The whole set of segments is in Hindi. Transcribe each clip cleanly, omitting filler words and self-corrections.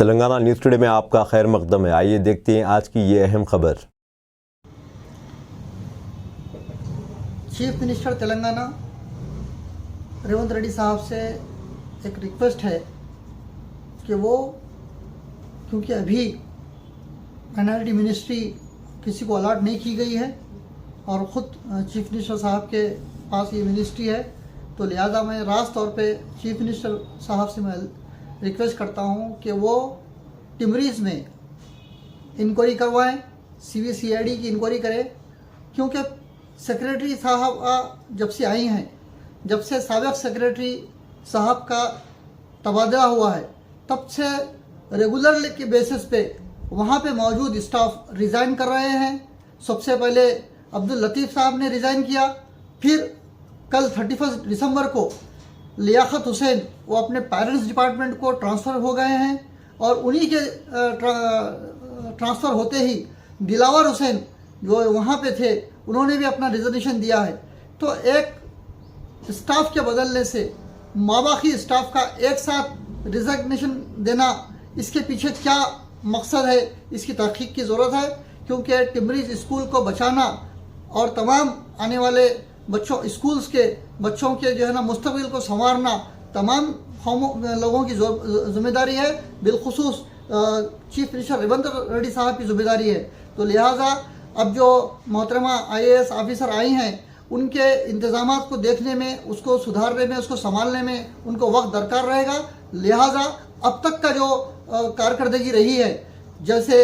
तेलंगाना न्यूज़ टुडे में आपका खैर मकदम है। आइए देखते हैं आज की ये अहम खबर। चीफ मिनिस्टर तेलंगाना रेवंत रेड्डी साहब से एक रिक्वेस्ट है कि वो, क्योंकि अभी माइनॉरिटी मिनिस्ट्री किसी को अलॉट नहीं की गई है और ख़ुद चीफ मिनिस्टर साहब के पास ये मिनिस्ट्री है, तो लिहाजा मैं रास्त तौर पे चीफ मिनिस्टर साहब से मैं रिक्वेस्ट करता हूँ कि वो टिमरीज़ में इंक्वायरी करवाएं, CBCID की इंक्वायरी करें, क्योंकि सेक्रेटरी साहब जब से आई हैं, जब से साबिक़ सेक्रेटरी साहब का तबादला हुआ है, तब से रेगुलर के बेसिस पे वहाँ पे मौजूद स्टाफ रिज़ाइन कर रहे हैं। सबसे पहले अब्दुल लतीफ़ साहब ने रिज़ाइन किया, फिर कल 31 दिसंबर को लियाकत हुसैन वो अपने पेरेंट्स डिपार्टमेंट को ट्रांसफ़र हो गए हैं और उन्हीं के ट्रांसफ़र होते ही दिलावर हुसैन जो वहाँ पे थे उन्होंने भी अपना रिजर्वेशन दिया है। तो एक स्टाफ के बदलने से माबाकी स्टाफ का एक साथ रिजर्वेशन देना, इसके पीछे क्या मकसद है, इसकी तहकीक की ज़रूरत है, क्योंकि टिमरीज़ स्कूल को बचाना और तमाम आने वाले बच्चों स्कूल्स के बच्चों के जो है ना मुस्तकबिल को संवारना तमाम लोगों की जिम्मेदारी है, बिलखुसूस चीफ मिनिस्टर रेवंत रेड्डी साहब की जिम्मेदारी है। तो लिहाजा अब जो मोहतरमा IAS ऑफिसर आई हैं, उनके इंतज़ामात को देखने में, उसको सुधारने में, उसको संभालने में उनको वक्त दरकार रहेगा। लिहाजा अब तक का जो कारकर्दगी रही है, जैसे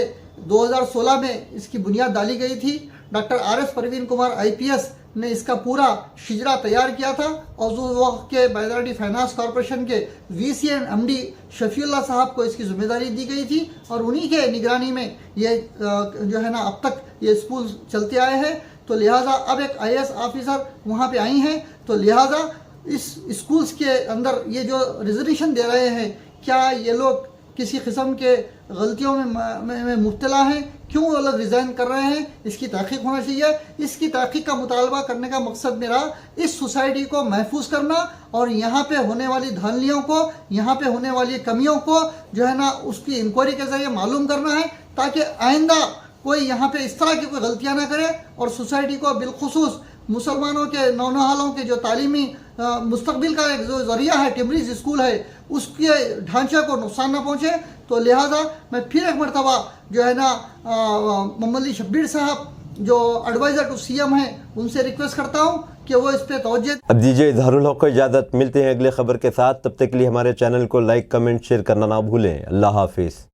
2016 में इसकी बुनियाद डाली गई थी, doctor RS Parveen Kumar IPS ने इसका पूरा शिजरा तैयार किया था और उस वक्त के माइनॉरिटी फाइनेंस कॉरपोरेशन के VC एंड MD शफीउल्लाह साहब को इसकी जिम्मेदारी दी गई थी और उन्हीं के निगरानी में ये जो है ना अब तक ये स्कूल चलते आए हैं। तो लिहाजा अब एक IAS ऑफिसर वहाँ पे आई हैं, तो लिहाजा इस स्कूल्स के अंदर ये जो रिजर्वेशन दे रहे हैं, क्या ये लोग किसी किस्म के गलतियों में मुब्तला हैं, क्यों वो लोग रिज़ाइन कर रहे हैं, इसकी तहकीक होना चाहिए। इसकी तहकीक का मुतालबा करने का मकसद मेरा इस सोसाइटी को महफूज करना और यहाँ पे होने वाली धांधलियों को, यहाँ पे होने वाली कमियों को जो है ना उसकी इंक्वायरी के ज़रिए मालूम करना है, ताकि आइंदा कोई यहाँ पे इस तरह की कोई गलतियाँ ना करे और सोसाइटी को बिलखुसूस मुसलमानों के नौनहालों के जो तालीमी मुस्तकबिल का एक जो ज़रिया है टिमरीज़ स्कूल है, उसके ढांचे को नुकसान ना पहुँचे। तो लिहाजा मैं फिर एक मरतबा जो है ना मोहम्मद अली शब्बीर साहब जो एडवाइज़र टू CM हैं, उनसे रिक्वेस्ट करता हूँ कि वो इस पर तवज्जो। अब दीजिए इजहारुल हक को इजाज़त। मिलते हैं अगले खबर के साथ, तब तक के लिए हमारे चैनल को लाइक, कमेंट, शेयर करना ना भूलें। अल्लाह हाफिज़।